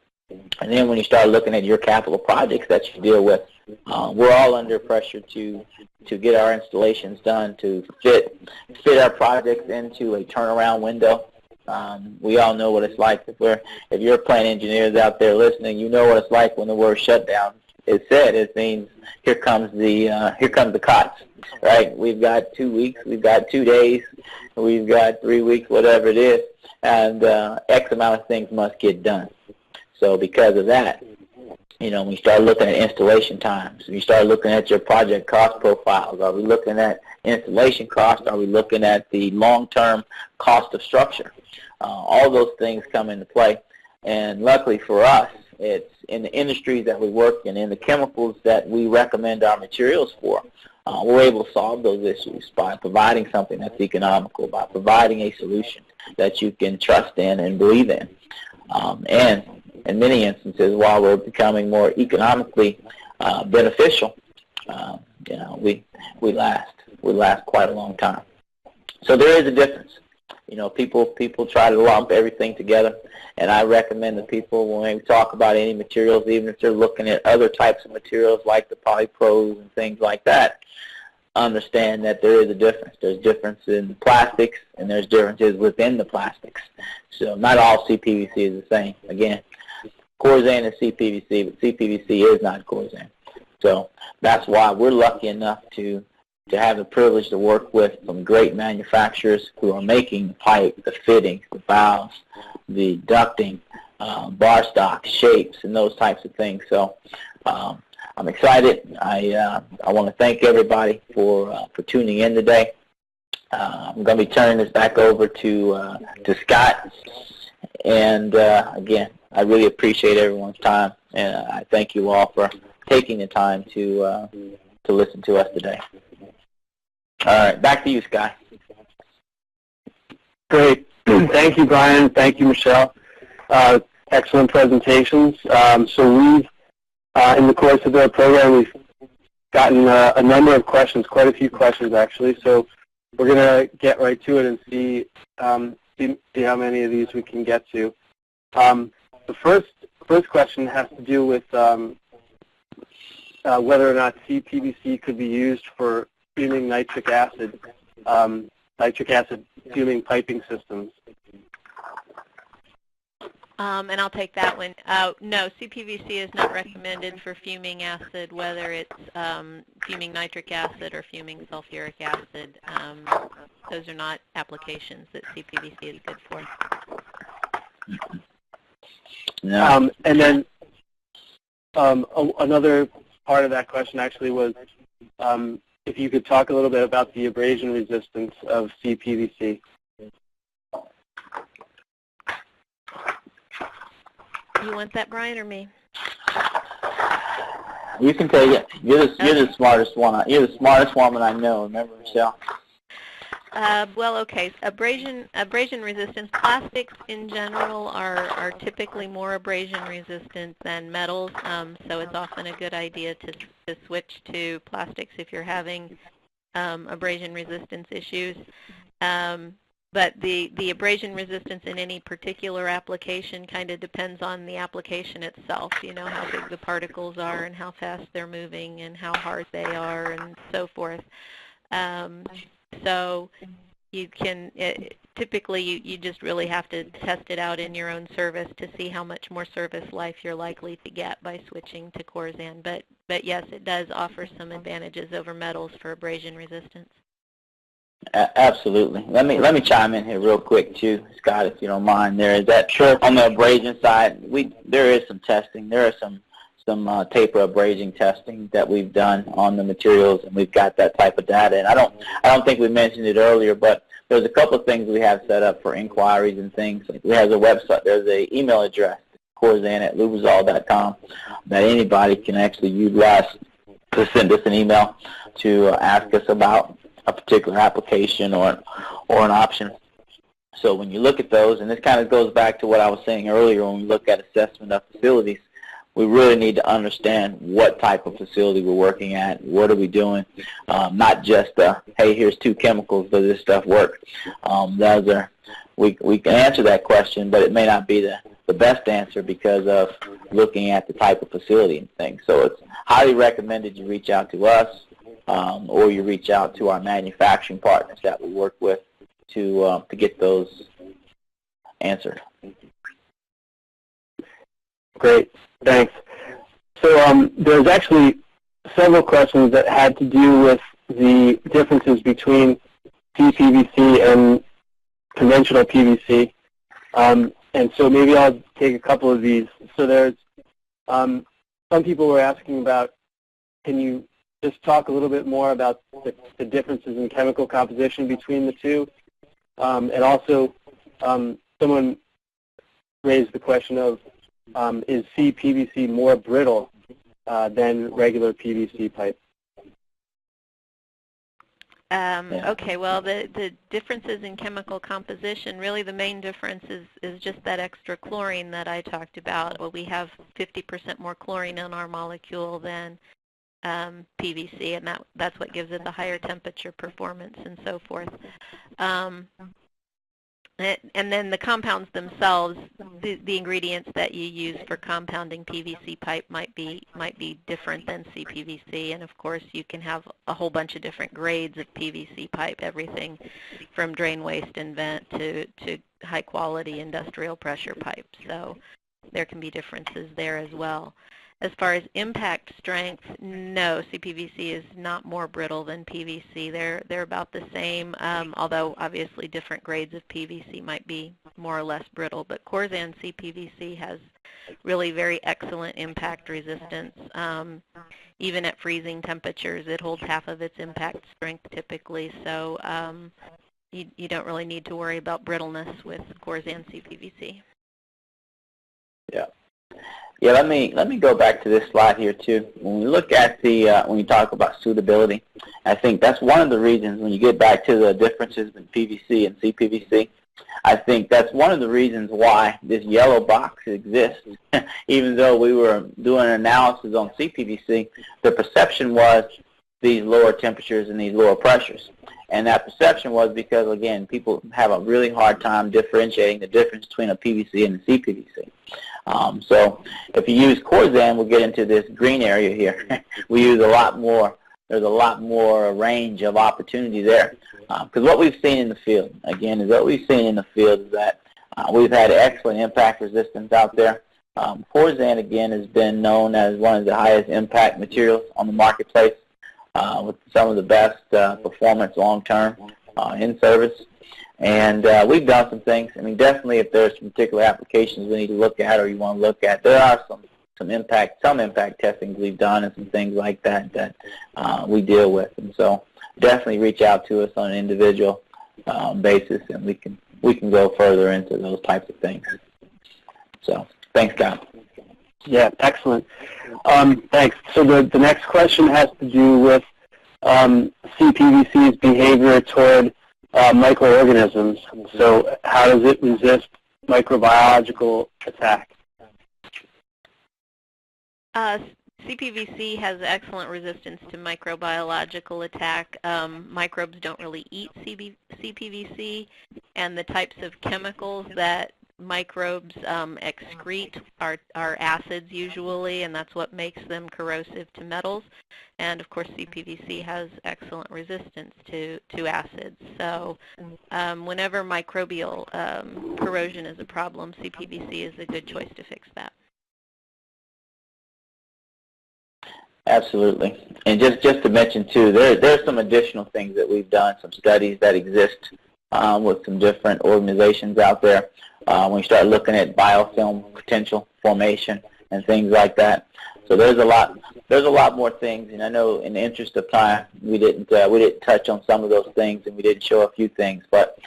and then when you start looking at your capital projects that you deal with, we're all under pressure to get our installations done, to fit our projects into a turnaround window. We all know what it's like. If you're plant engineers out there listening, you know what it's like when the word shutdown is said. It means here comes the cots, right? We've got 2 weeks, we've got 2 days, we've got 3 weeks, whatever it is, and X amount of things must get done. So because of that, when you start looking at installation times, when you start looking at your project cost profiles, are we looking at installation cost? Are we looking at the long-term cost of structure? All those things come into play. And luckily for us, it's in the industries that we work in the chemicals that we recommend our materials for, we're able to solve those issues by providing something that's economical, by providing a solution that you can trust in and believe in. And in many instances, while we're becoming more economically beneficial, we last quite a long time. So there is a difference. People try to lump everything together, and I recommend that people, when we talk about any materials, even if they're looking at other types of materials like the polypros and things like that, understand that there is a difference. There's difference in plastics, and there's differences within the plastics. So not all CPVC is the same. Again, corrosion is CPVC, but CPVC is not corrosion. So that's why we're lucky enough to have the privilege to work with some great manufacturers who are making the pipe, the fittings, the valves, the ducting, bar stock, shapes, and those types of things. So I'm excited. I want to thank everybody for tuning in today. I'm going to be turning this back over to Scott. And again, I really appreciate everyone's time, and I thank you all for taking the time to listen to us today. All right, back to you, Sky. Great. Thank you, Brian. Thank you, Michelle. Excellent presentations. So we've, in the course of the program, we've gotten a number of questions, quite a few questions actually. So we're going to get right to it and see how many of these we can get to. The first question has to do with whether or not CPVC could be used for fuming nitric acid fuming piping systems. And I'll take that one. No, CPVC is not recommended for fuming acid, whether it's fuming nitric acid or fuming sulfuric acid. Those are not applications that CPVC is good for. No. And then another part of that question actually was, if you could talk a little bit about the abrasion resistance of CPVC. You want that, Brian, or me? You can take it. You're the smartest one. You're the smartest woman I know. Remember, Michelle? Well, okay. Abrasion resistance. Plastics in general are typically more abrasion resistant than metals, so it's often a good idea to switch to plastics if you're having abrasion resistance issues. But the abrasion resistance in any particular application kind of depends on the application itself, you know, how big the particles are and how fast they're moving and how hard they are and so forth. So you can, typically you just really have to test it out in your own service to see how much more service life you're likely to get by switching to Corzan. But yes, it does offer some advantages over metals for abrasion resistance. Absolutely. Let me chime in here real quick too, Scott, if you don't mind. There is that on the abrasion side. There is some testing. There are some taper abrasion testing that we've done on the materials, and we've got that type of data. And I don't think we mentioned it earlier, but there's a couple of things we have set up for inquiries and things. We have a website. There's an email address, corzan@lubrizol.com, that anybody can actually utilize to send us an email to ask us about a particular application or an option. So when you look at those, and this kind of goes back to what I was saying earlier, when we look at assessment of facilities, we really need to understand what type of facility we're working at, what are we doing, not just, hey, here's 2 chemicals, does this stuff work? We can answer that question, but it may not be the best answer because of looking at the type of facility and things. So it's highly recommended you reach out to us, or you reach out to our manufacturing partners that we work with to get those answered. Great, thanks. So there's actually several questions that had to do with the differences between CPVC and conventional PVC. And so maybe I'll take a couple of these. So there's some people were asking about, can you just talk a little bit more about the differences in chemical composition between the two? And also, someone raised the question of, is CPVC more brittle than regular PVC pipe? Okay, well, the differences in chemical composition, really the main difference is just that extra chlorine that I talked about. Well, we have 50% more chlorine in our molecule than PVC, and that's what gives it the higher temperature performance and so forth. And then the compounds themselves, the ingredients that you use for compounding PVC pipe might be different than CPVC, and of course you can have a whole bunch of different grades of PVC pipe, everything from drain, waste, and vent to high quality industrial pressure pipe. So there can be differences there as well. As far as impact strength, no, CPVC is not more brittle than PVC. They're about the same, although obviously different grades of PVC might be more or less brittle. But Corzan CPVC has really very excellent impact resistance. Even at freezing temperatures, it holds half of its impact strength typically. So you don't really need to worry about brittleness with Corzan CPVC. Yeah. Yeah, let me go back to this slide here too. When we look at when you talk about suitability, I think that's one of the reasons when you get back to the differences in PVC and CPVC, I think that's one of the reasons why this yellow box exists. Even though we were doing an analysis on CPVC, the perception was these lower temperatures and these lower pressures. And that perception was because, again, people have a really hard time differentiating the difference between a PVC and a CPVC. So if you use Corzan, we'll get into this green area here. We use a lot more. There's a lot more range of opportunity there. Because what we've seen in the field, again, is that we've had excellent impact resistance out there. Corzan, again, has been known as one of the highest impact materials on the marketplace with some of the best performance long-term in service. And we've done some things. I mean, definitely if there's some particular applications we need to look at or you want to look at, there are some impact testing we've done and some things like that that we deal with. And so definitely reach out to us on an individual basis, and we can go further into those types of things. So thanks, Kyle. Yeah, excellent. Thanks. So the next question has to do with CPVC's behavior toward microorganisms. So how does it resist microbiological attack? CPVC has excellent resistance to microbiological attack. Microbes don't really eat CPVC, and the types of chemicals that microbes excrete are acids usually, and that's what makes them corrosive to metals. And of course, CPVC has excellent resistance to acids. So whenever microbial corrosion is a problem, CPVC is a good choice to fix that. Absolutely. And just to mention, too, there's some additional things that we've done, some studies that exist with some different organizations out there. When we start looking at biofilm potential formation and things like that. So there's a lot more things, and I know in the interest of time we didn't touch on some of those things, and we didn't show a few things, but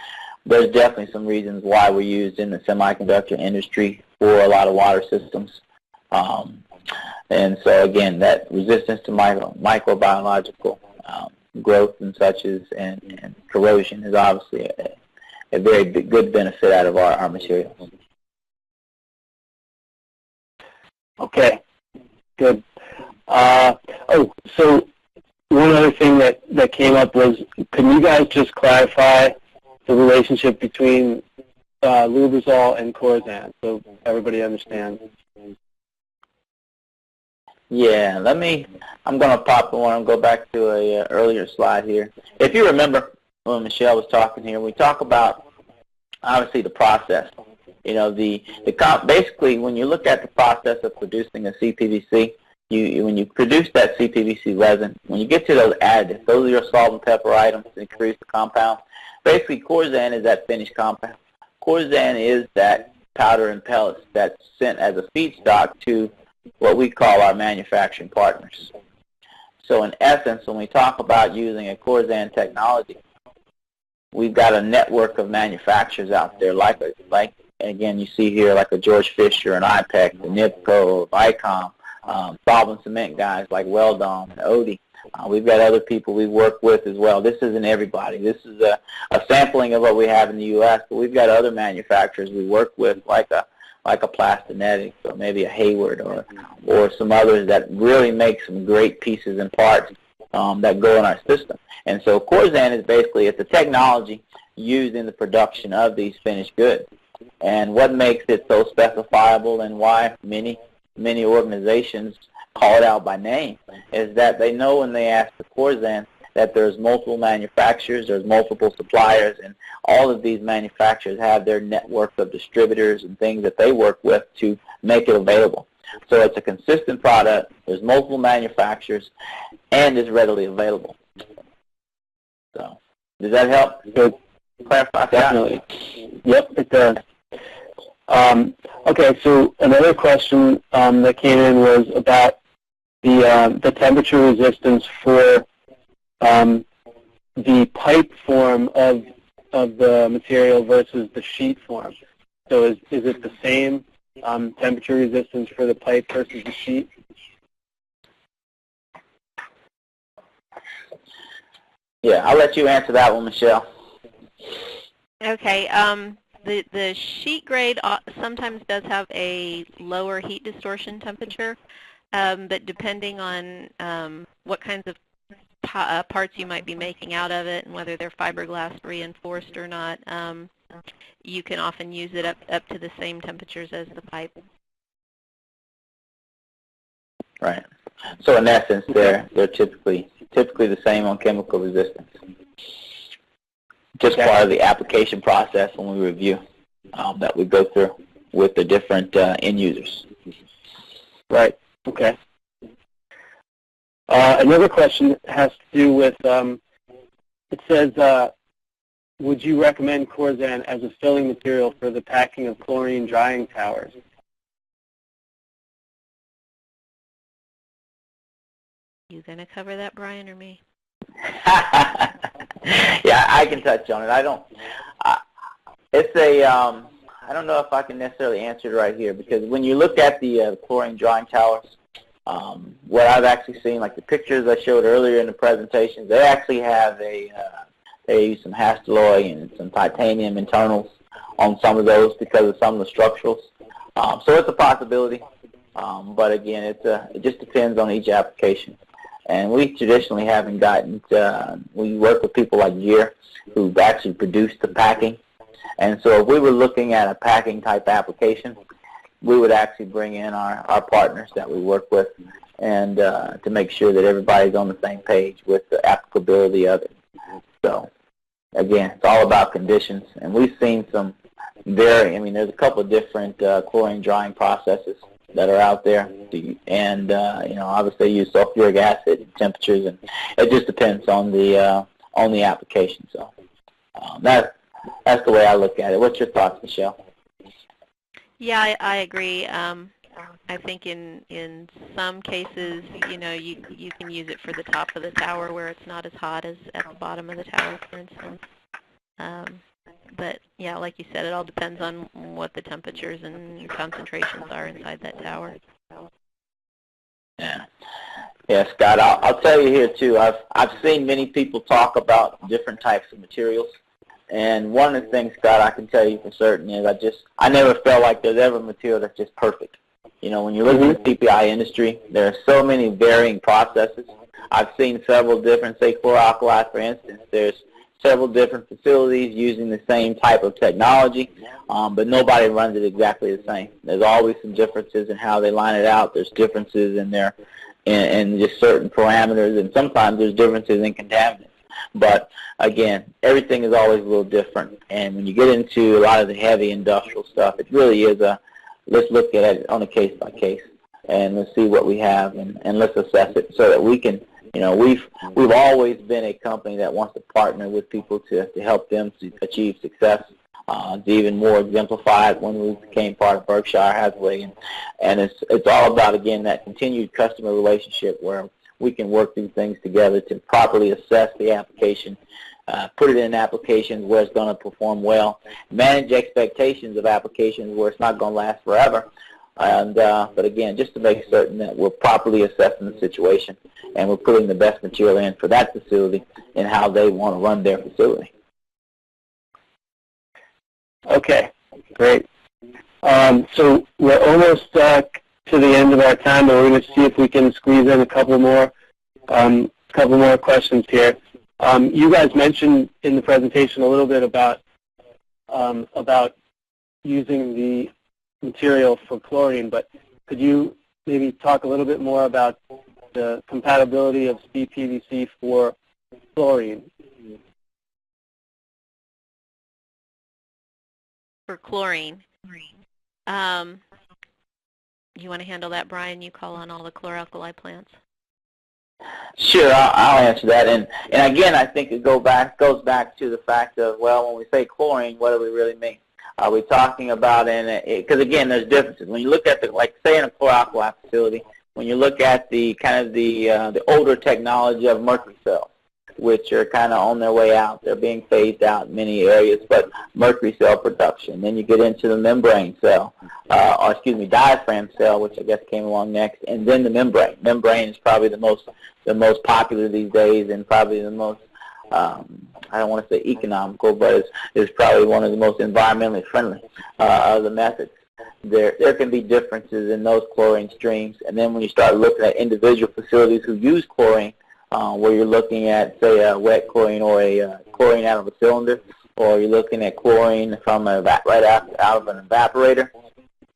there's definitely some reasons why we're used in the semiconductor industry for a lot of water systems. And so again, that resistance to microbiological growth and such and corrosion is obviously a very good benefit out of our materials. Okay, good. So one other thing that came up was, can you guys just clarify the relationship between Lubrizol and Corzan so everybody understands? Yeah, I'm going to pop one and go back to a earlier slide here. If you remember when Michelle was talking here, we talk about obviously the process. You know, basically when you look at the process of producing a CPVC, when you produce that CPVC resin, when you get to those additives, those are your salt and pepper items that increase the compound. Basically, Corzan is that finished compound. Corzan is that powder and pellets that's sent as a feedstock to what we call our manufacturing partners. So in essence, when we talk about using a Corzan technology, we've got a network of manufacturers out there, like again, you see here, like a George Fisher, an IPEC, the NIPCO, Vicom, solvent cement guys like Weldon and Odie. We've got other people we work with as well. This isn't everybody. This is a sampling of what we have in the U.S., but we've got other manufacturers we work with, like a Plastinetics or maybe a Hayward or some others that really make some great pieces and parts that go in our system. And so Corzan is basically, it's a technology used in the production of these finished goods. And what makes it so specifiable and why many organizations call it out by name is that they know when they ask for Corzan that there's multiple manufacturers, there's multiple suppliers, and all of these manufacturers have their network of distributors and things that they work with to make it available. So it's a consistent product, there's multiple manufacturers, and it's readily available. So, does that help? Good. Clarify? Definitely. Yep, it does. Okay, so another question that came in was about the temperature resistance for the pipe form of the material versus the sheet form. So is it the same temperature resistance for the pipe versus the sheet? Yeah, I'll let you answer that one, Michelle. Okay. The sheet grade sometimes does have a lower heat distortion temperature, but depending on what kinds of parts you might be making out of it and whether they're fiberglass reinforced or not, you can often use it up to the same temperatures as the pipe. Right. So in essence, they're typically the same on chemical resistance. Just part of the application process when we review that we go through with the different end users. Right. Okay. Another question has to do with, it says, would you recommend Corzan as a filling material for the packing of chlorine drying towers? You gonna cover that, Brian, or me? Yeah, I can touch on it. I don't. It's a. I don't know if I can necessarily answer it right here, because when you look at the chlorine drying towers, what I've actually seen, like the pictures I showed earlier in the presentation, they actually have they use some hastaloy and some titanium internals on some of those because of some of the structurals. So it's a possibility, but again, it just depends on each application. And we traditionally haven't gotten, we work with people like Gear who've actually produced the packing. And so if we were looking at a packing type application, we would actually bring in our partners that we work with, and to make sure that everybody's on the same page with the applicability of it. So again, it's all about conditions. And we've seen some there's a couple of different chlorine drying processes that are out there, and obviously use sulfuric acid temperatures, and it just depends on the application. So that's the way I look at it. What's your thoughts, Michelle? Yeah, I agree. I think in some cases, you can use it for the top of the tower where it's not as hot as at the bottom of the tower, for instance. But yeah, like you said, it all depends on what the temperatures and concentrations are inside that tower. Yeah, Scott, I'll tell you here too. I've seen many people talk about different types of materials, and one of the things, Scott, I can tell you for certain is I never felt like there's ever a material that's just perfect. When you look at the CPI industry, there are so many varying processes. I've seen several different, say chlor-alkali, for instance. There's several different facilities using the same type of technology, but nobody runs it exactly the same. There's always some differences in how they line it out. There's differences in just certain parameters, and sometimes there's differences in contaminants. But again, everything is always a little different. And when you get into a lot of the heavy industrial stuff, it really is let's look at it on a case by case, and let's see what we have, and let's assess it so that we can. We've always been a company that wants to partner with people to help them to achieve success. To even more exemplify it when we became part of Berkshire Hathaway, and it's all about, again, that continued customer relationship where we can work these things together to properly assess the application, put it in applications where it's going to perform well, manage expectations of applications where it's not going to last forever. And but again, just to make certain that we're properly assessing the situation and we're putting the best material in for that facility and how they want to run their facility. Okay, great. So we're almost to the end of our time, but we're going to see if we can squeeze in a couple more questions here. You guys mentioned in the presentation a little bit about using the material for chlorine, but could you maybe talk a little bit more about the compatibility of CPVC for chlorine? For chlorine. You want to handle that, Brian? You call on all the chlor-alkali plants. Sure, I'll answer that. And again, I think it goes back to the fact of, well, when we say chlorine, what do we really mean? Are we talking about because again, there's differences. When you look at say in a chlor-alkali facility, when you look at the older technology of mercury cells, which are kind of on their way out, they're being phased out in many areas, but mercury cell production. Then you get into the membrane cell, diaphragm cell, which I guess came along next, and then the membrane. Membrane is probably the most popular these days, and probably the most I don't want to say economical, but it's probably one of the most environmentally friendly of the methods. There can be differences in those chlorine streams, and then when you start looking at individual facilities who use chlorine, where you're looking at, say, a wet chlorine or a chlorine out of a cylinder, or you're looking at chlorine from right out of an evaporator.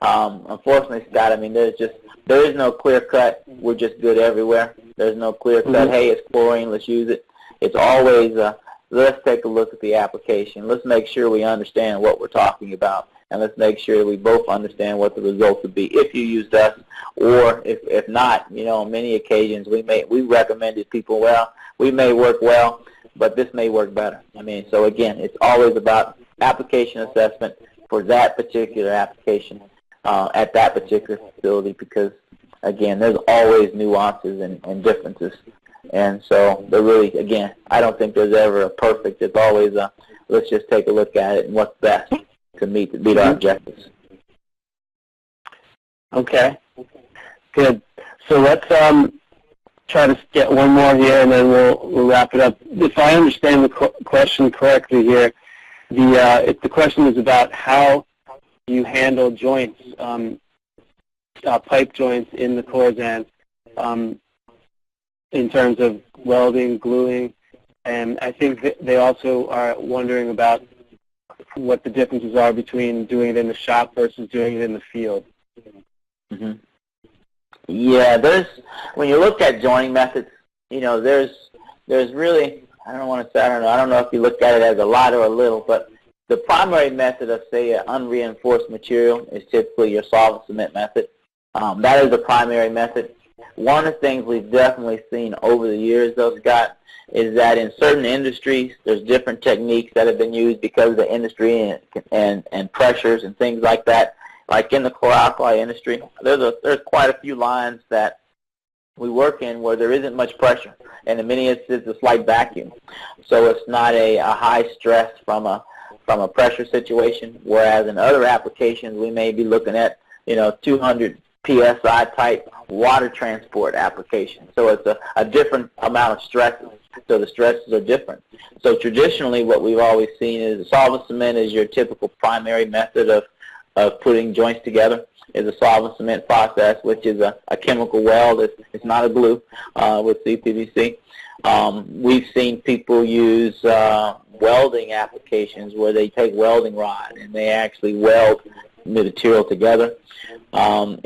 Unfortunately, Scott, I mean, there is no clear cut. We're just good everywhere. There's no clear cut. Hey, it's chlorine. Let's use it. It's always let's take a look at the application. Let's make sure we understand what we're talking about, and let's make sure we both understand what the results would be if you used us, or if not. On many occasions we recommended people, well, we may work well, but this may work better. I mean, so again, it's always about application assessment for that particular application at that particular facility, because again, there's always nuances and differences. And so there really, again, I don't think there's ever a perfect. It's always a, let's just take a look at it and what's best to meet our objectives. Okay, good. So let's try to get one more here, and then we'll wrap it up. If I understand the question correctly here, the question is about how you handle joints, pipe joints in the Corazan, in terms of welding, gluing, and I think that they also are wondering about what the differences are between doing it in the shop versus doing it in the field. Mm-hmm. Yeah, when you look at joining methods, there's really, I don't know if you look at it as a lot or a little, but the primary method of, say, an unreinforced material is typically your solvent cement method. That is the primary method. One of the things we've definitely seen over the years, though, Scott, is that in certain industries, there's different techniques that have been used because of the industry and pressures and things like that. Like in the chlor-alkali industry, there's quite a few lines that we work in where there isn't much pressure, and in many instances, it's a slight vacuum. So it's not a high stress from a pressure situation, whereas in other applications, we may be looking at 200 PSI type water transport application. So it's a different amount of stresses. So the stresses are different. So traditionally, what we've always seen is solvent cement is your typical primary method of putting joints together. Is a solvent cement process, which is a chemical weld. It's not a glue with CPVC. We've seen people use welding applications where they take welding rod and they actually weld the material together. And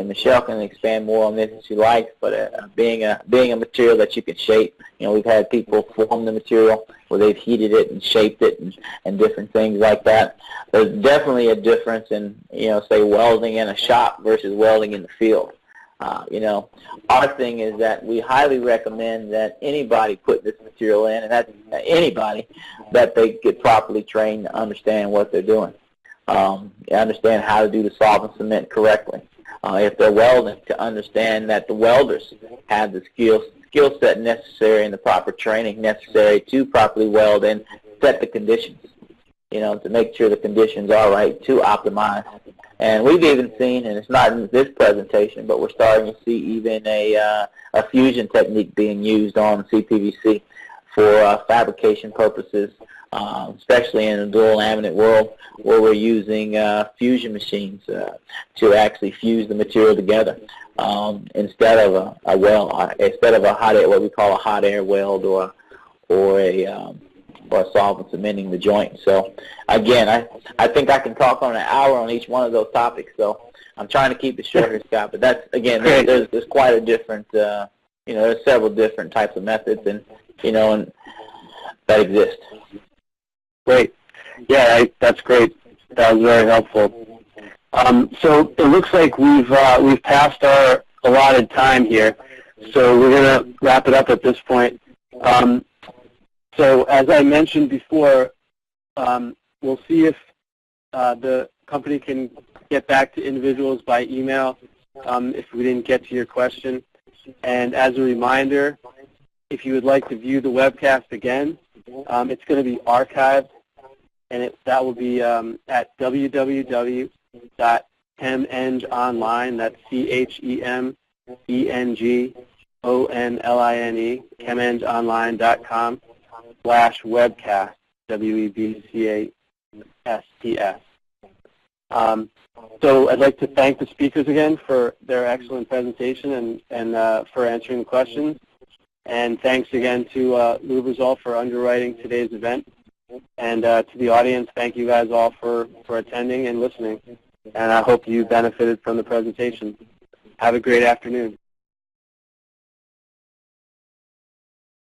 Michelle can expand more on this if she likes, but being a material that you can shape, we've had people form the material where they've heated it and shaped it and different things like that. There's definitely a difference in, say, welding in a shop versus welding in the field. Our thing is that we highly recommend that anybody put this material in, and that's anybody, that they get properly trained to understand what they're doing. Understand how to do the solvent cement correctly. If they're welding, to understand that the welders have the skill set necessary and the proper training necessary to properly weld and set the conditions, to make sure the conditions are right to optimize. And we've even seen, and it's not in this presentation, but we're starting to see even a fusion technique being used on CPVC for fabrication purposes, especially in the dual laminate world, where we're using fusion machines to actually fuse the material together instead of a weld, instead of a hot air, what we call a hot air weld or a solvent cementing the joint. So again, I think I can talk on an hour on each one of those topics. So I'm trying to keep it short here, Scott. But that's, again, there's quite a different, there's several different types of methods and that exist. Great. Yeah, that's great. That was very helpful. So it looks like we've passed our allotted time here, so we're going to wrap it up at this point. So as I mentioned before, we'll see if the company can get back to individuals by email if we didn't get to your question. And as a reminder, if you would like to view the webcast again, it's going to be archived, and that will be at www.chemengonline, that's CHEMENGONLINE, chemengonline.com/webcast, WEBCASTS. So I'd like to thank the speakers again for their excellent presentation and for answering the questions. And thanks again to Lubrizol for underwriting today's event. And to the audience, thank you guys all for attending and listening. And I hope you benefited from the presentation. Have a great afternoon.